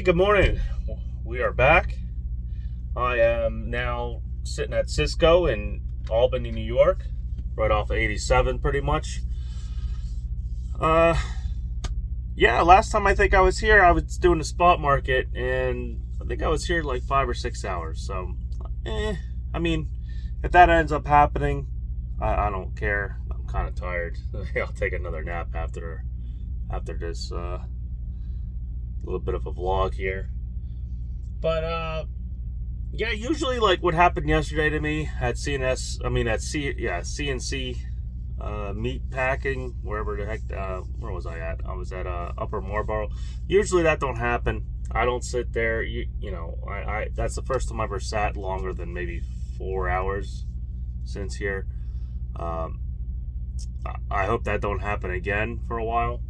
Good morning. We are back. I am now sitting at Cisco in Albany, New York, right off of 87 pretty much. Last time I think I was here, I was doing the spot market, and I think I was here like 5 or 6 hours. So, I mean, if that ends up happening, I don't care. I'm kind of tired. I'll take another nap after this little bit of a vlog here. But usually like what happened yesterday to me at CNC meat packing, wherever the heck, where was I at? I was at Upper Marlboro. Usually that don't happen. I don't sit there. You know, I that's the first time I ever sat longer than maybe 4 hours since here. I hope that don't happen again for a while.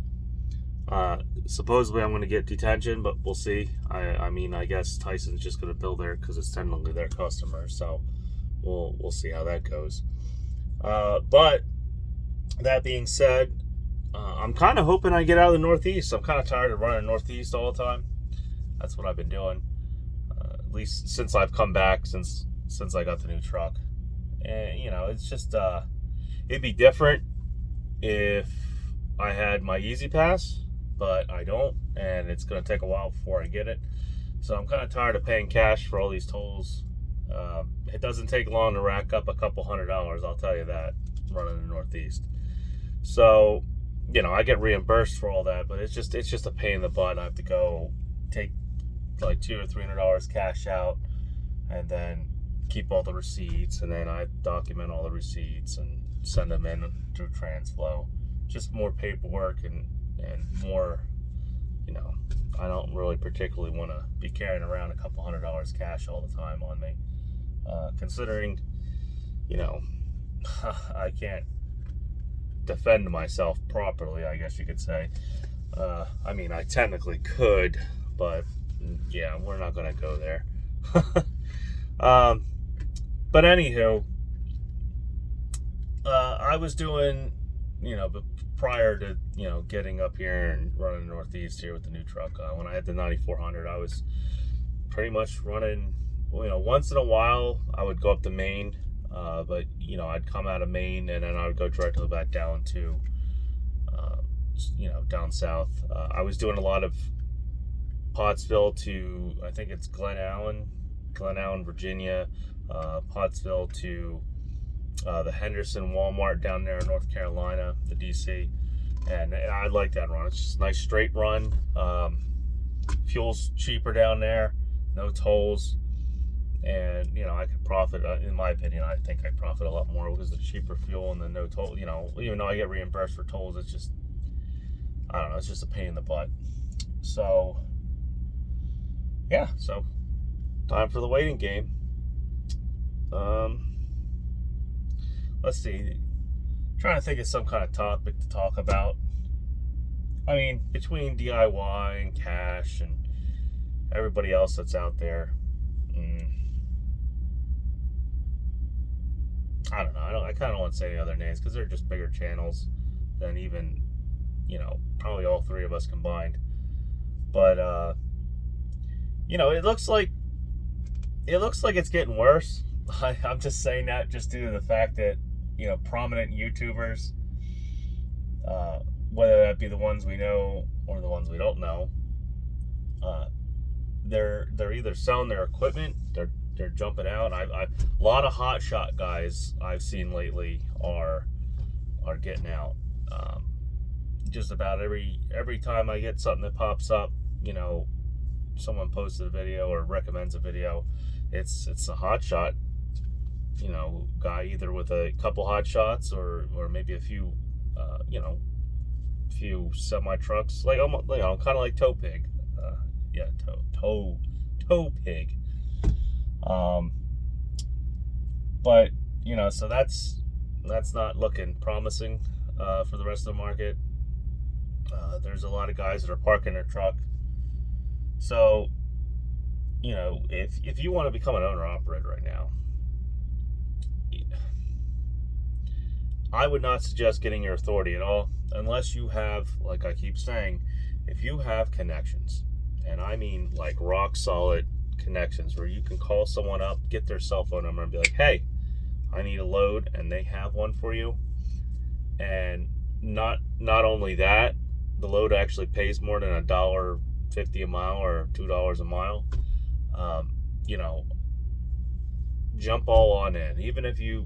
Supposedly I'm going to get detention, but we'll see. I mean, I guess Tyson's just going to bill there because it's technically their customer, so we'll see how that goes. But that being said, I'm kind of hoping I get out of the Northeast. I'm kind of tired of running Northeast all the time. That's what I've been doing, at least since I've come back, since I got the new truck. And you know, it's just it'd be different if I had my Easy Pass, but I don't, and it's going to take a while before I get it. So I'm kind of tired of paying cash for all these tolls. It doesn't take long to rack up a couple $100, I'll tell you that, running the Northeast. So, you know, I get reimbursed for all that, but it's just a pain in the butt. I have to go take like $200 or $300 cash out, and then keep all the receipts, and then I document all the receipts and send them in through TransFlow. Just more paperwork and more, you know, I don't really particularly want to be carrying around a couple $100 cash all the time on me, considering, you know, I can't defend myself properly, I guess you could say. I mean, I technically could, but yeah, we're not going to go there. But anywho, I was doing, you know, prior to, you know, getting up here and running Northeast here with the new truck, when I had the 9400, I was pretty much running, you know, once in a while I would go up to Maine, but you know, I'd come out of Maine and then I would go directly back down to, you know, down south. I was doing a lot of Pottsville to, I think it's Glen Allen, Virginia, Pottsville to the Henderson Walmart down there in North Carolina, the DC, and I like that run. It's just a nice straight run. Fuel's cheaper down there, no tolls, and you know, I could profit. In my opinion, I think I profit a lot more because the cheaper fuel and the no toll. You know, even though I get reimbursed for tolls, it's just, I don't know, it's just a pain in the butt. So yeah, so time for the waiting game. Let's see. Trying to think of some kind of topic to talk about. I mean, between DIY and cash and everybody else that's out there, I don't know. I kind of don't want to say any other names because they're just bigger channels than even, you know, probably all three of us combined. But you know, it looks like it's getting worse. I'm just saying that just due to the fact that, you know, prominent YouTubers, whether that be the ones we know or the ones we don't know, they're either selling their equipment, they're jumping out. A lot of hotshot guys I've seen lately are getting out. Just about every time I get something that pops up, you know, someone posted a video or recommends a video, it's a hotshot, you know, guy either with a couple hot shots or maybe a few, you know, few semi trucks, like almost, you know, kind of like Tow Pig, Tow Pig. But you know, so that's not looking promising for the rest of the market. There's a lot of guys that are parking their truck. So, you know, if you want to become an owner operator right now, I would not suggest getting your authority at all unless you have, like I keep saying, if you have connections. and I mean like rock solid connections where you can call someone up, get their cell phone number, and be like, hey, I need a load, and they have one for you. And not only that, the load actually pays more than $1.50 a mile or $2 a mile. You know, jump all on in. Even if you're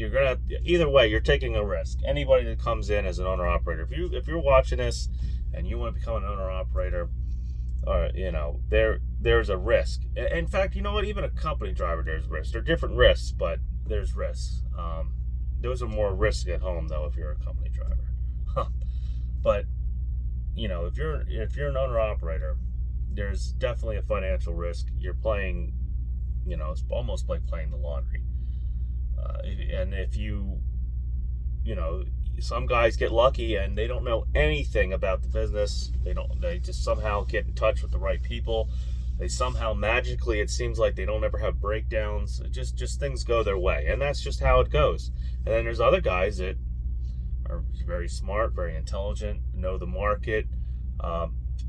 gonna, either way, you're taking a risk. Anybody that comes in as an owner operator, if you're watching this and you want to become an owner operator, there's a risk. In fact, you know what? Even a company driver, there's risks. There are different risks, but there's risks. Those are more risks at home, though, if you're a company driver. But if you're an owner operator, there's definitely a financial risk. You're playing, it's almost like playing the lottery. And if some guys get lucky and they don't know anything about the business. They just somehow get in touch with the right people. They somehow magically, it seems like they don't ever have breakdowns. Just things go their way, and that's just how it goes. And then there's other guys that are very smart, very intelligent, know the market,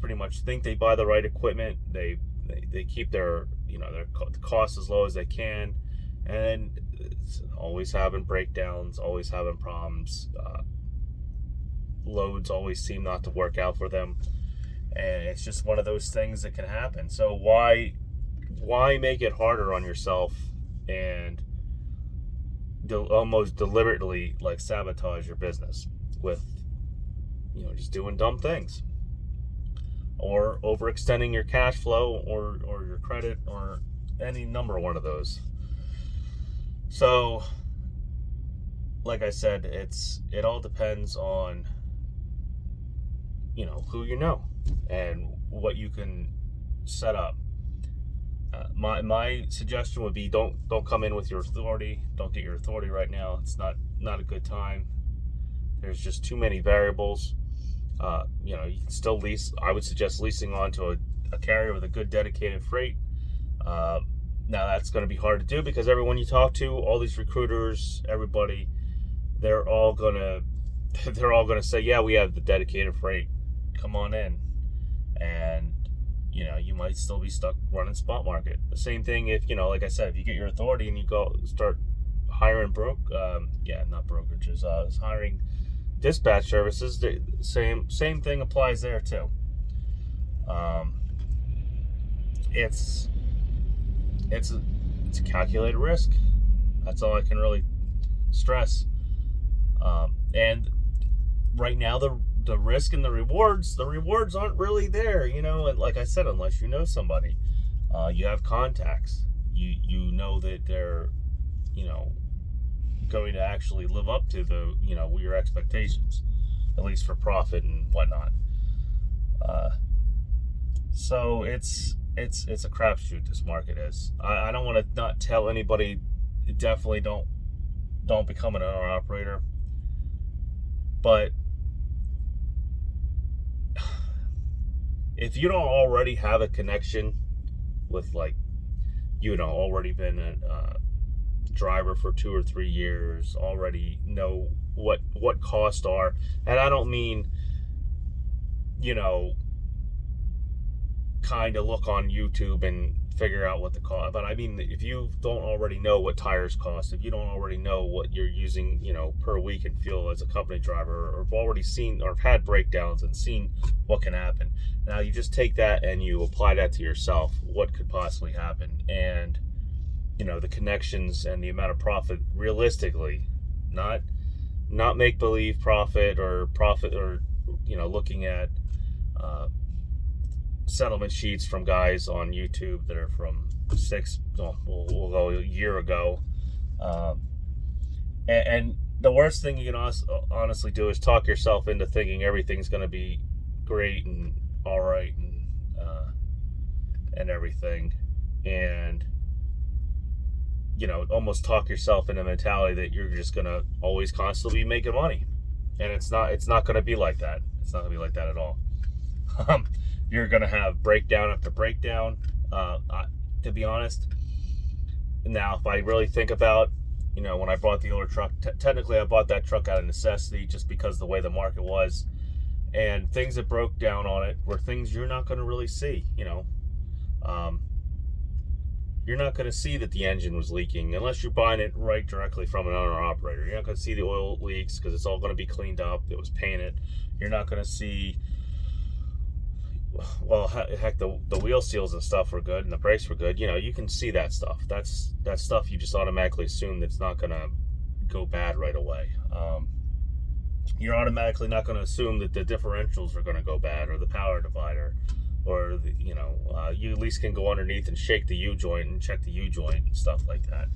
pretty much think they buy the right equipment. They keep their costs as low as they can, and it's always having breakdowns, always having problems. Loads always seem not to work out for them, and it's just one of those things that can happen. So why make it harder on yourself and almost deliberately like sabotage your business with just doing dumb things, or overextending your cash flow or your credit, or any number one of those. So like I said, it all depends on who and what you can set up. My suggestion would be don't come in with your authority. Don't get your authority right now. It's not a good time. There's just too many variables. You can still lease. I would suggest leasing onto a carrier with a good dedicated freight. Now that's going to be hard to do because everyone you talk to, all these recruiters, everybody, they're all gonna say, yeah, we have the dedicated freight. Come on in. And you might still be stuck running spot market. The same thing if like I said, if you get your authority and you go start hiring not brokerages, hiring dispatch services, the same thing applies there too. It's a calculated risk. That's all I can really stress. And right now the risk and the rewards aren't really there, and like I said, unless you know somebody, you have contacts, you know that they're going to actually live up to the your expectations, at least for profit and whatnot. So it's a crapshoot, this market is. I don't want to not tell anybody, definitely don't become an owner operator, but if you don't already have a connection with, like, already been a driver for 2 or 3 years, already know what costs are, and I don't mean kind of look on YouTube and figure out what the cost, but I mean, if you don't already know what tires cost, if you don't already know what you're using per week in fuel as a company driver, or have already seen or have had breakdowns and seen what can happen, now you just take that and you apply that to yourself, what could possibly happen, and the connections and the amount of profit realistically, not make-believe profit or looking at settlement sheets from guys on YouTube that are from we'll go a year ago, and the worst thing you can honestly do is talk yourself into thinking everything's going to be great and all right and everything, and almost talk yourself into the mentality that you're just going to always constantly be making money, and it's not going to be like that. It's not going to be like that at all. You're going to have breakdown after breakdown. To be honest, now if I really think about, when I bought the older truck, technically I bought that truck out of necessity just because the way the market was, and things that broke down on it were things you're not going to really see. You're not going to see that the engine was leaking unless you're buying it right directly from an owner-operator. You're not going to see the oil leaks because it's all going to be cleaned up. It was painted. You're not going to see, well, heck, the wheel seals and stuff were good and the brakes were good. You can see that stuff. That's stuff you just automatically assume that's not going to go bad right away. You're automatically not going to assume that the differentials are going to go bad or the power divider. Or you at least can go underneath and shake the U-joint and check the U-joint and stuff like that.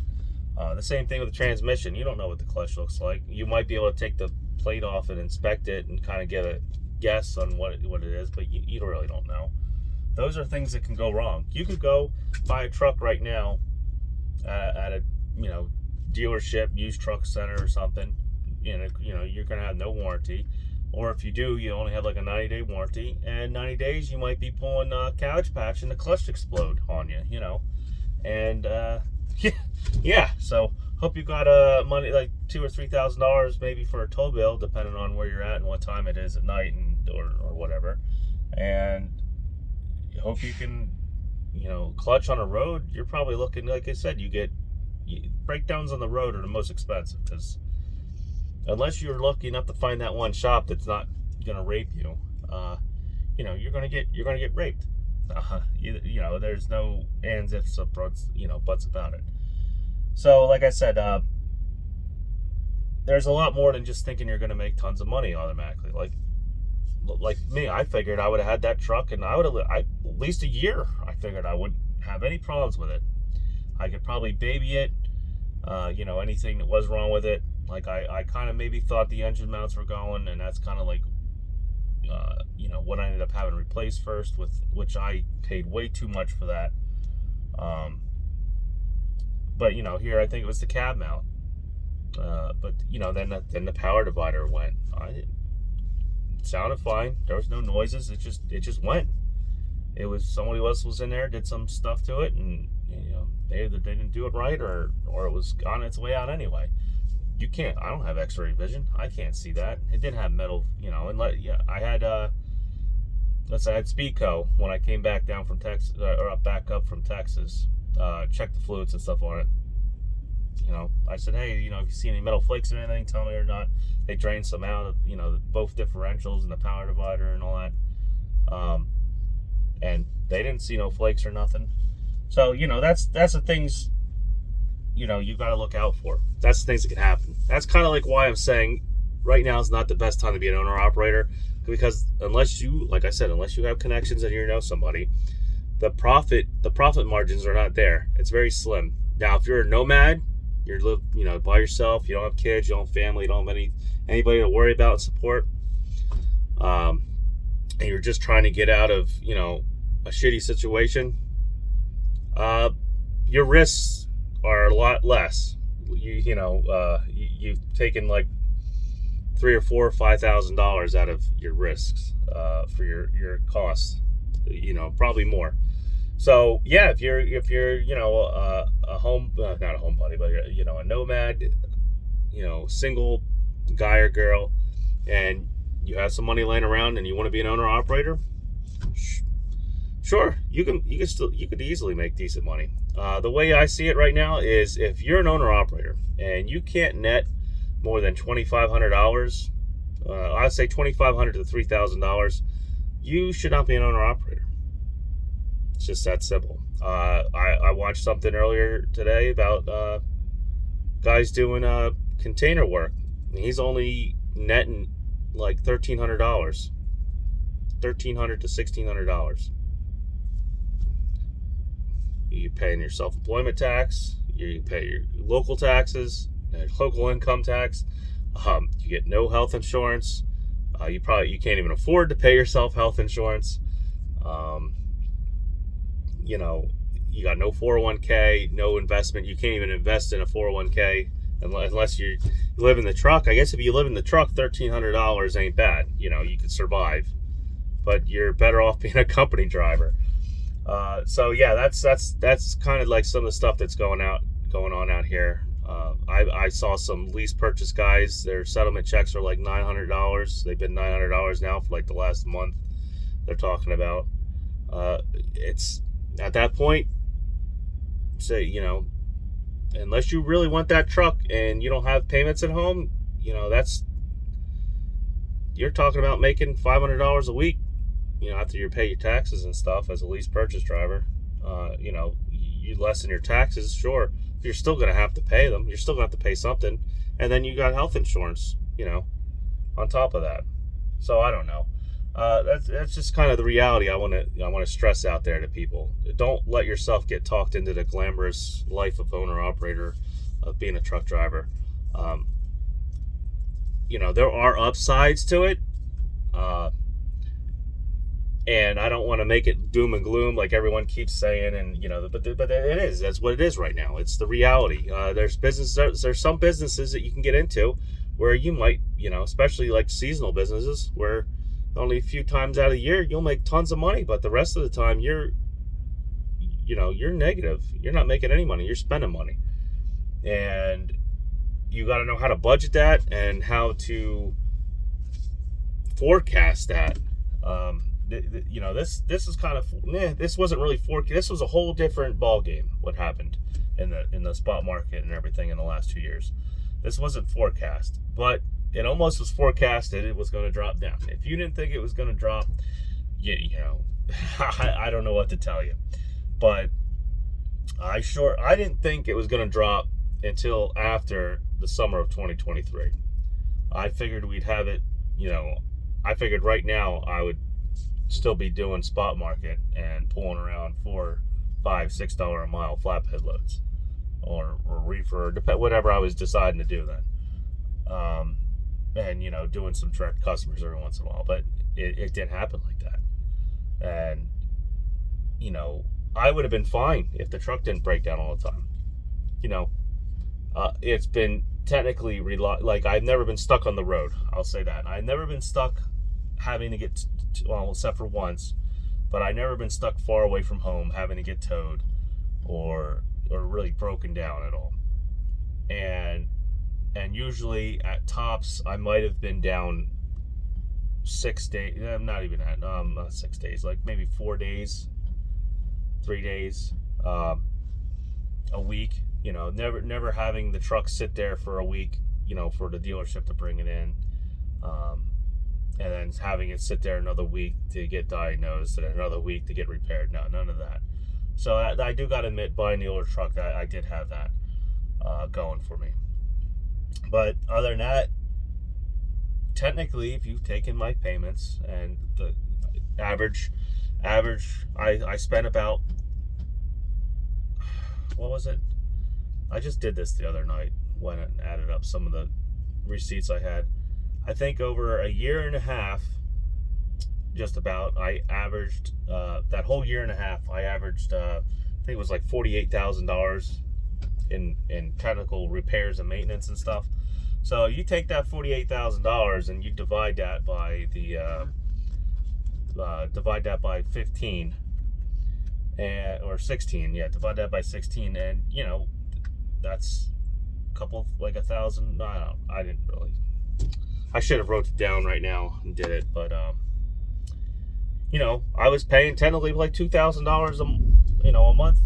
The same thing with the transmission. You don't know what the clutch looks like. You might be able to take the plate off and inspect it and kind of get a guess on what it is, but you really don't know. Those are things that can go wrong. You could go buy a truck right now at a dealership, used truck center or something. You're going to have no warranty. Or if you do, you only have like a 90-day warranty, and 90 days you might be pulling a cabbage patch and the clutch explode on you, and yeah. So hope you got money like $2,000 or $3,000 maybe for a tow bill, depending on where you're at and what time it is at night or whatever. And hope you can, clutch on a road. You're probably looking, like I said, breakdowns on the road are the most expensive because. Unless you're lucky enough to find that one shop that's not gonna rape you, you're gonna get raped. There's no ands, ifs, or buts about it. So, like I said, there's a lot more than just thinking you're gonna make tons of money automatically. Like me, I figured I would have had that truck, and I would have at least a year. I figured I wouldn't have any problems with it. I could probably baby it. Anything that was wrong with it. Like I kind of maybe thought the engine mounts were going, and that's kind of like, what I ended up having replaced first, which I paid way too much for that. But here I think it was the cab mount. But then the power divider went. It sounded fine. There was no noises. It just went. It was somebody else was in there, did some stuff to it, and they didn't do it right, or it was on its way out anyway. You can't. I don't have X-ray vision. I can't see that. It didn't have metal, I had let's say I had Speedco when I came back down from Texas, or back up from Texas. Checked the fluids and stuff on it. I said, hey, if you see any metal flakes or anything, tell me or not. They drained some out of both differentials and the power divider and all that. And they didn't see no flakes or nothing. So that's the things. You got to look out for. That's the things that can happen. That's kind of like why I'm saying right now is not the best time to be an owner-operator, because unless you have connections and you know somebody, the profit margins are not there. It's very slim. Now, if you're a nomad, you're by yourself, you don't have kids, you don't have family, you don't have anybody to worry about and support, and you're just trying to get out of a shitty situation, your risks are a lot less. You've taken like $3,000 or $4,000 or $5,000 out of your risks for your costs. Probably more. So yeah, if you're a home not a homebody, but a nomad, single guy or girl, and you have some money laying around and you want to be an owner operator, sure, you could easily make decent money. The way I see it right now is if you're an owner-operator and you can't net more than $2,500, I'd say $2,500 to $3,000, you should not be an owner-operator. It's just that simple. I watched something earlier today about guys doing container work. He's only netting like $1,300, $1,300 to $1,600. You paying your self-employment tax, you pay your local taxes, local income tax, you get no health insurance, you can't even afford to pay yourself health insurance, you got no 401k, no investment. You can't even invest in a 401k unless you live in the truck. I guess if you live in the truck, $1,300 ain't bad. You could survive, but you're better off being a company driver. So yeah, that's kind of like some of the stuff that's going on out here. I saw some lease purchase guys. Their settlement checks are like $900. They've been $900 now for like the last month. They're talking about. It's at that point. Say, unless you really want that truck and you don't have payments at home, you're talking about making $500 a week. After you pay your taxes and stuff as a lease purchase driver. You lessen your taxes, sure. You're still going to have to pay them. You're still going to have to pay something. And then you got health insurance, on top of that. So I don't know. That's just kind of the reality I want to stress out there to people. Don't let yourself get talked into the glamorous life of owner-operator of being a truck driver. There are upsides to it. And I don't want to make it doom and gloom like everyone keeps saying, but it is. That's what it is right now. It's the reality. There's some businesses that you can get into where you might, especially like seasonal businesses, where only a few times out of the year you'll make tons of money, but the rest of the time you're negative. You're not making any money. You're spending money, and you got to know how to budget that and how to forecast that. This is kind of this wasn't really forecast. This was a whole different ball game. What happened in the spot market and everything in the last 2 years? This wasn't forecast, but it almost was forecasted. It was going to drop down. If you didn't think it was going to drop, I don't know what to tell you. But I didn't think it was going to drop until after the summer of 2023. I figured we'd have it. I figured right now I would still be doing spot market and pulling around $4, $5, $6 a mile flatbed loads or reefer, whatever I was deciding to do then. And doing some direct customers every once in a while, but it didn't happen like that. And I would have been fine if the truck didn't break down all the time. It's been technically like I've never been stuck on the road. I'll say that. I've never been stuck having to get except for once, but I've never been stuck far away from home having to get towed or really broken down at all. And usually at tops I might have been down 6 days. Not even that. Not 6 days. Like maybe 4 days, 3 days, a week. Never having the truck sit there for a week. For the dealership to bring it in. And then having it sit there another week to get diagnosed and another week to get repaired. No, none of that. So I do got to admit, buying the older truck, I did have that going for me. But other than that, technically, if you've taken my payments and the average, I spent about, what was it? I just did this the other night, went and added up some of the receipts I had. I think over a year and a half, just about, I averaged, that whole year and a half, I averaged, I think it was like $48,000 in technical repairs and maintenance and stuff. So you take that $48,000 and you divide that by by 15, or 16, divide that by 16, and that's a couple, like $1,000. I didn't really. I should have wrote it down right now and did it, but I was paying technically like $2,000 a month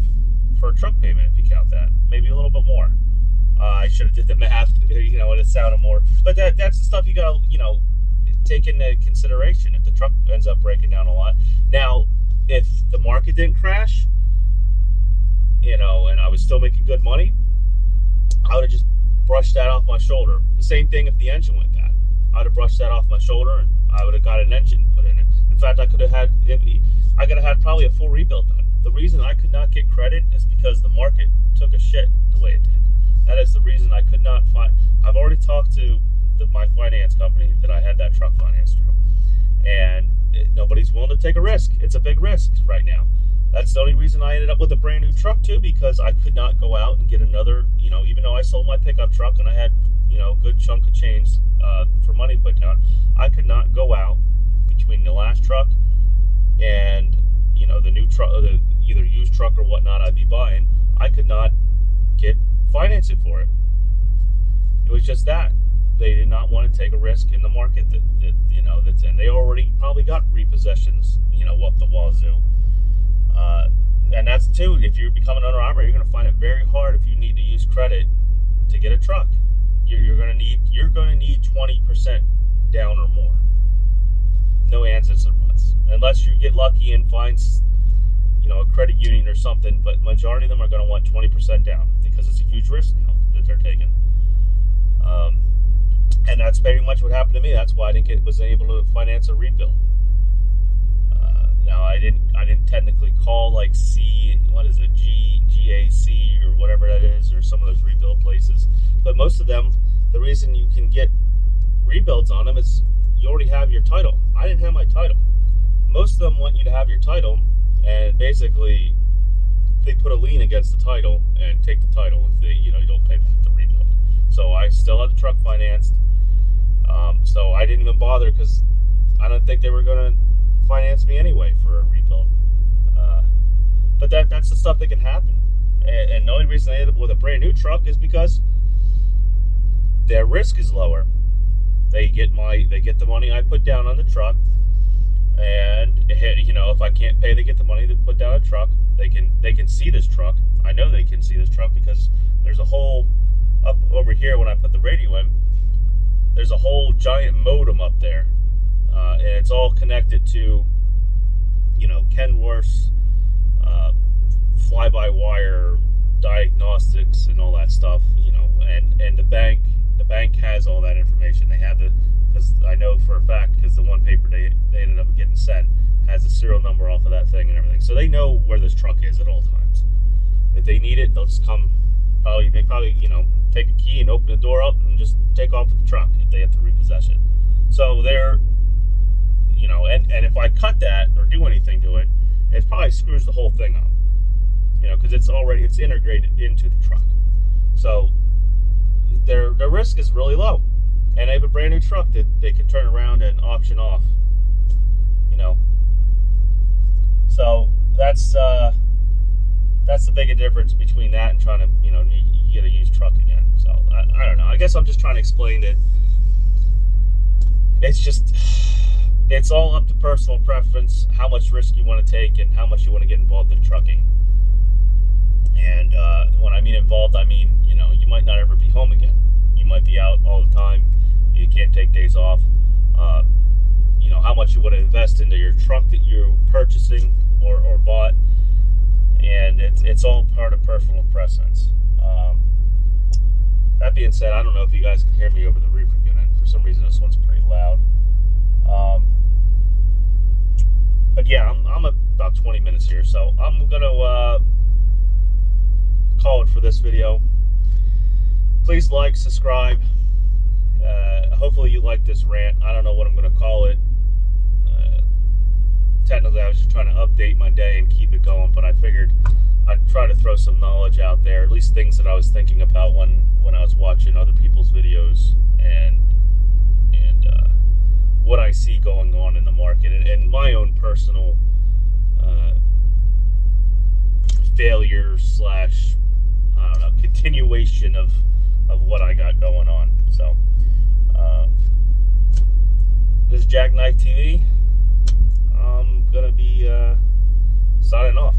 for a truck payment, if you count that, maybe a little bit more. I should have did the math, and it sounded more, but that's the stuff you gotta take into consideration if the truck ends up breaking down a lot. Now, if the market didn't crash, and I was still making good money, I would have just brushed that off my shoulder. The same thing if the engine went bad. I would have brushed that off my shoulder and I would have got an engine put in it. In fact, I could have had probably a full rebuild done. The reason I could not get credit is because the market took a shit the way it did. That is the reason I could not find. I've already talked to my finance company that I had that truck financed through, and nobody's willing to take a risk. It's a big risk right now. That's the only reason I ended up with a brand new truck too, because I could not go out and get another, even though I sold my pickup truck and I had, a good chunk of change for money put down, I could not go out between the last truck and, the new truck, the either used truck or whatnot I'd be buying. I could not get financing for it. It was just that they did not want to take a risk in the market that's in. They already probably got repossessions, up the wazoo. And that's too, if you become an owner-operator, you're going to find it very hard if you need to use credit to get a truck. You're going to need 20% down or more. No ands or buts, unless you get lucky and find a credit union or something. But majority of them are going to want 20% down because it's a huge risk now that they're taking. And that's very much what happened to me. That's why I was able to finance a rebuild. Now I didn't technically call like GAC or whatever that is, or some of those rebuild places. But most of them, the reason you can get rebuilds on them is you already have your title. I didn't have my title. Most of them want you to have your title, and basically they put a lien against the title and take the title if you don't pay back the rebuild. So I still had the truck financed. So I didn't even bother because I don't think they were going to finance me anyway for a rebuild. But that's the stuff that can happen. And the only reason I ended up with a brand new truck is because their risk is lower. They get the money I put down on the truck, and if I can't pay, they get the money to put down a truck. They can see this truck. I know they can see this truck because there's a hole up over here when I put the radio in. There's a whole giant modem up there, and it's all connected to Kenworth's fly-by-wire diagnostics and all that stuff. And the bank has all that information. They have because I know for a fact, because the one paper they ended up getting sent has the serial number off of that thing and everything. So they know where this truck is at all times. If they need it, they'll just come. They probably take a key and open the door up and just take off with the truck if they have to repossess it. So they're and if I cut that or do anything to it, it probably screws the whole thing up. Because it's integrated into the truck. So their risk is really low, and they have a brand new truck that they can turn around and auction off. So that's the big difference between that and trying to you get a used truck again. So I don't know. I guess I'm just trying to explain that it's all up to personal preference, how much risk you want to take and how much you want to get involved in trucking. And when I mean involved, I mean, you might not ever be home again. You might be out all the time. You can't take days off. How much you want to invest into your truck that you're purchasing or bought. And it's all part of personal preference. That being said, I don't know if you guys can hear me over the reefer unit. For some reason, this one's pretty loud. But yeah, I'm about 20 minutes here, so I'm gonna call it for this video. Please like, subscribe. Hopefully you like this rant. I don't know what I'm gonna call it. Technically, I was just trying to update my day and keep it going, but I figured I'd try to throw some knowledge out there, at least things that I was thinking about when I was watching other people's videos and what I see going on in the market and my own personal failure / I don't know, continuation of what I got going on. So this is Jackknife TV. I'm gonna be signing off.